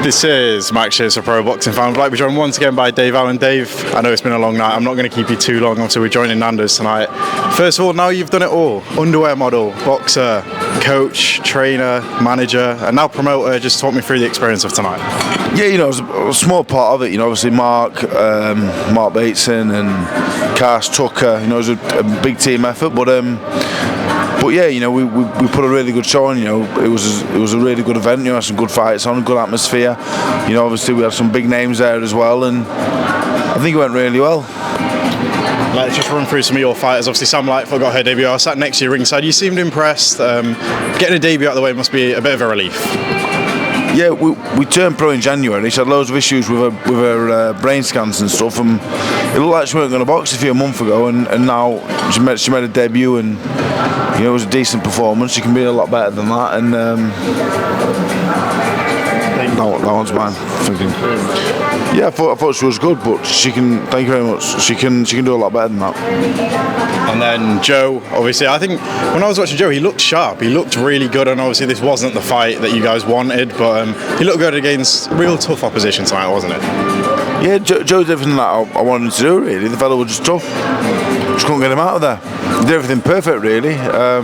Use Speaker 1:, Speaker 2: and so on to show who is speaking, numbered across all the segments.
Speaker 1: This is Max Shears for Pro Boxing Fan. I'd like to be joined once again by Dave Allen. Dave, I know it's been a long night. I'm not going to keep you too long. Obviously, we're joining Nando's tonight. First of all, now you've done it all. Underwear model, boxer, coach, trainer, manager, and now promoter. Just talk me through the experience of tonight.
Speaker 2: Yeah, you know, it was a small part of it. You know, obviously Mark Bateson and Cass Tucker. You know, it was a big team effort, but yeah, you know, we put a really good show on. You know, it was a really good event. You know, some good fights on, good atmosphere. You know, obviously we had some big names there as well, and I think it went really well.
Speaker 1: Let's just run through some of your fighters. Obviously, Sam Lightfoot got her debut. I sat next to you ringside. You seemed impressed. Getting a debut out of the way must be a bit of a relief.
Speaker 2: Yeah, we turned pro in January. She had loads of issues with her brain scans and stuff, and it looked like she weren't going to box a month ago, and now she made a debut, and you know, it was a decent performance. She can be a lot better than that, and that one's mine. Thinking. Yeah, I thought she was good, but she can. Thank you very much. She can do a lot better than that.
Speaker 1: And then Joe, obviously, I think when I was watching Joe, he looked sharp. He looked really good, and obviously this wasn't the fight that you guys wanted, but he looked good against real tough opposition tonight, wasn't it?
Speaker 2: Yeah, Joe did everything that I wanted him to do. Really, the fellow was just tough. Just couldn't get him out of there. He did everything perfect, really. I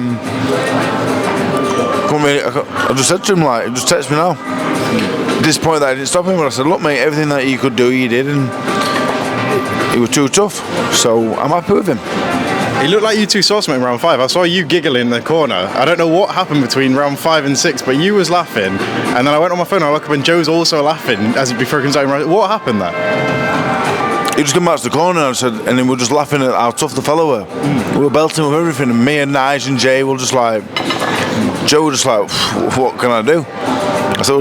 Speaker 2: just said to him, like, just text me now. Disappointed that I didn't stop him, but I said, look mate, everything that you could do you did, and he was too tough, so I'm happy with him.
Speaker 1: He looked like you two saw something in round 5. I saw you giggling in the corner. I don't know what happened between round 5 and 6, but you was laughing, and then I went on my phone and I looked up and Joe's also laughing as before he comes out. What happened there?
Speaker 2: He just came back to the corner and said, and then we were just laughing at how tough the fellow were. We were belting with everything, and me and Nige and Jay were just like, Joe was just like, what can I do? I said,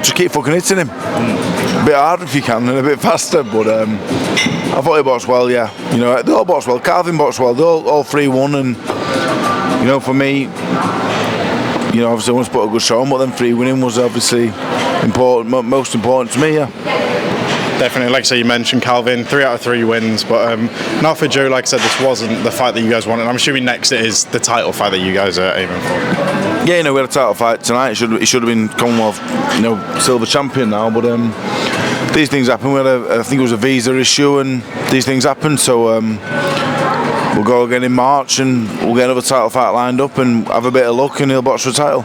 Speaker 2: just keep fucking hitting him. A bit harder if you can, and a bit faster, but I thought he boxed well, yeah. You know, they all boxed well. Calvin boxed well. They all three won, and, you know, for me, you know, obviously I want to put a good show on, but then 3 winning was obviously important, most important to me, yeah.
Speaker 1: Definitely, like I say, you mentioned Calvin, 3 out of 3 wins, but now for Joe, like I said, this wasn't the fight that you guys wanted. I'm assuming next it is the title fight that you guys are aiming for.
Speaker 2: Yeah, you know, we had a title fight tonight. He should have been Commonwealth, you know, silver champion now, but these things happen. We had I think it was a visa issue, and these things happen, so we'll go again in March, and we'll get another title fight lined up, and have a bit of luck, and he'll box for a title.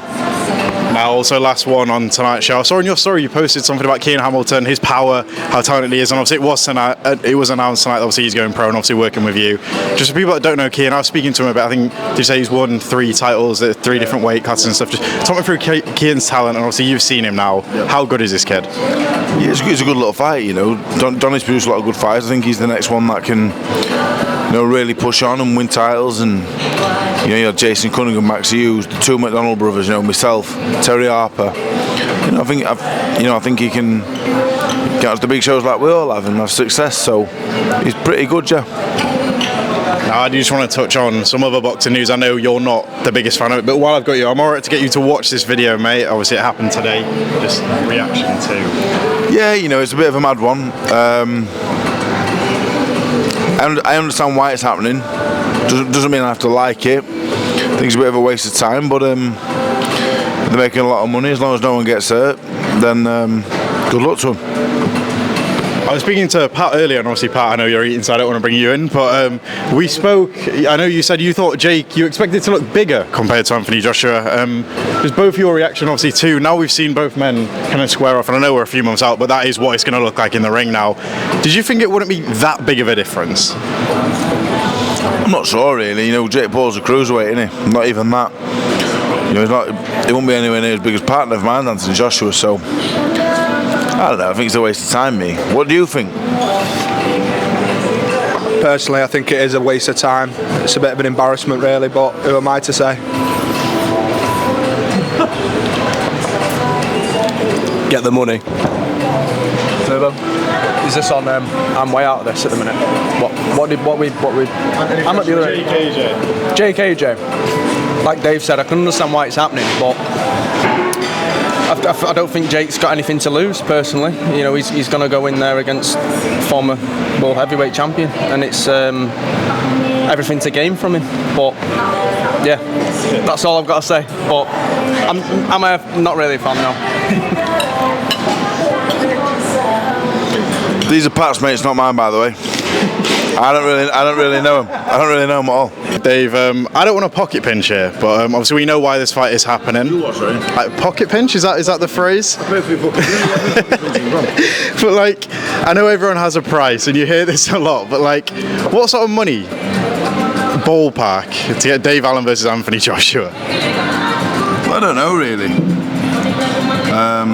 Speaker 1: Now, also last one on tonight's show. I saw in your story you posted something about Kian Hamilton, his power, how talented he is, and obviously it was announced tonight that obviously he's going pro and obviously working with you. Just for people that don't know Kian, I was speaking to him about, I think, did you say he's won 3 titles at 3 different weight classes and stuff. Just talk me through Kian's talent, and obviously you've seen him now. How good is this kid?
Speaker 2: Yeah, it's a good little fight, you know. Donny's produced a lot of good fights. I think he's the next one that can, you know, really push on and win titles. And you know, you had Jason Cunningham, Max Hughes, the 2 McDonald brothers, you know, myself, Terry Harper. You know, I think he can get us the big shows like we all have and have success. So he's pretty good, yeah.
Speaker 1: Now, I do just want to touch on some other boxing news. I know you're not the biggest fan of it, but while I've got you, I'm alright to get you to watch this video, mate. Obviously, it happened today. Just reaction to.
Speaker 2: Yeah, you know, it's a bit of a mad one. I understand why it's happening. Doesn't mean I have to like it. I think it's a bit of a waste of time, but they're making a lot of money. As long as no one gets hurt, then good luck to them.
Speaker 1: I was speaking to Pat earlier, and obviously, Pat, I know you're eating, so I don't want to bring you in, but we spoke. I know you said you thought Jake, you expected to look bigger compared to Anthony Joshua. Just both your reaction, obviously, too. Now we've seen both men kind of square off, and I know we're a few months out, but that is what it's going to look like in the ring now. Did you think it wouldn't be that big of a difference?
Speaker 2: I'm not sure, really. You know, Jake Paul's a cruiserweight, isn't he? Not even that. You know, he won't be anywhere near as big as Pat, never mind Anthony Joshua, so I don't know, I think it's a waste of time, me. What do you think?
Speaker 3: Personally, I think it is a waste of time. It's a bit of an embarrassment, really, but who am I to say? Get the money. Is this on? I'm way out of this at the minute. What we? I'm at the other end. JKJ. Like Dave said, I can understand why it's happening, but I don't think Jake's got anything to lose, personally. You know, he's going to go in there against former world heavyweight champion, and it's everything to gain from him. But yeah, that's all I've got to say. But I'm not really a fan now.
Speaker 2: These are Pat's mates, not mine, by the way. I don't really know him. I don't really know him at all.
Speaker 1: Dave, I don't want to pocket pinch here, but obviously we know why this fight is happening.
Speaker 2: You what, sorry?
Speaker 1: Pocket pinch, is that the phrase? But like, I know everyone has a price, and you hear this a lot. But like, what sort of money, ballpark, to get Dave Allen versus Anthony Joshua?
Speaker 2: Well, I don't know really. I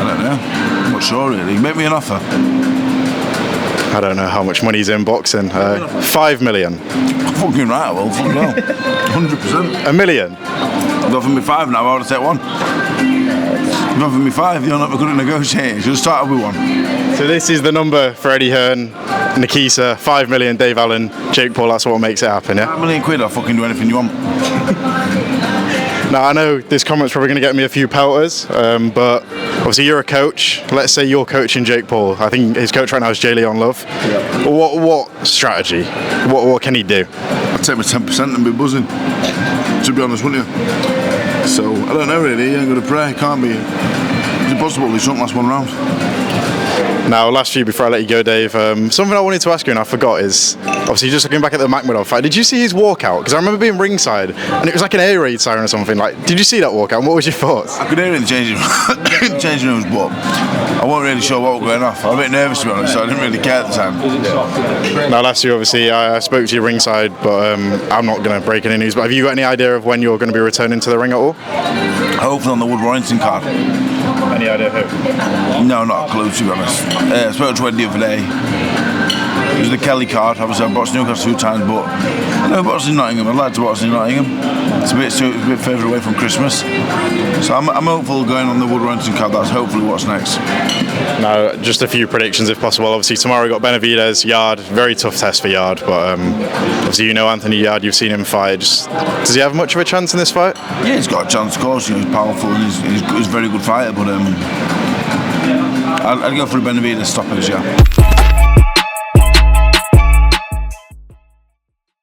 Speaker 2: don't know. I'm not sure really. Make me an offer.
Speaker 1: I don't know how much money's in boxing. 5 million.
Speaker 2: Fucking right, well, fucking hell. 100%.
Speaker 1: A million?
Speaker 2: You've offered me 5 now, I would have taken 1. You've offered me 5, you're not good at negotiating. You should have started with 1.
Speaker 1: So this is the number for Eddie Hearn, Nikisa, 5 million, Dave Allen, Jake Paul, that's what makes it happen, yeah?
Speaker 2: £5 million, I'll fucking do anything you want.
Speaker 1: Now, I know this comment's probably going to get me a few pelters, but obviously you're a coach. Let's say you're coaching Jake Paul. I think his coach right now is Jay Leon Love. Yeah. What strategy? What can he do?
Speaker 2: I'd take my 10% and be buzzing, to be honest, wouldn't you? So, I don't know really, you ain't going to pray, it can't be. It's impossible, he shouldn't last 1 round.
Speaker 1: Now, last few before I let you go, Dave, something I wanted to ask you and I forgot is, obviously just looking back at the Makhmudov fight, did you see his walkout? Because I remember being ringside and it was like an air raid siren or something. Like, did you see that walkout? And what was your thoughts?
Speaker 2: I could hear it in the changing rooms, but I wasn't really sure what was going off. I was a bit nervous to be honest, so I didn't really care at the time.
Speaker 1: Now, last year, obviously, I spoke to you ringside, but I'm not going to break any news. But have you got any idea of when you're going to be returning to the ring at all?
Speaker 2: Hopefully on the Wood Warrington card.
Speaker 1: Any idea who?
Speaker 2: No, not a clue to be honest. I spoke to Ed the other day. It was the Kelly card. Obviously, I've boxed Newcastle 2 times, but I know boxing in Nottingham. I'd like to box in Nottingham. It's a bit further away from Christmas. So I'm hopeful going on the Wood Warrington card. That's hopefully what's next.
Speaker 1: Now, just a few predictions if possible. Obviously, tomorrow we've got Benavidez, Yarde. Very tough test for Yarde, but obviously you know Anthony Yarde. You've seen him fight. Does he have much of a chance in this fight?
Speaker 2: Yeah, he's got a chance, of course. You know, he's powerful and he's a very good fighter, but I'd go for a Benavidez stoppage, yeah.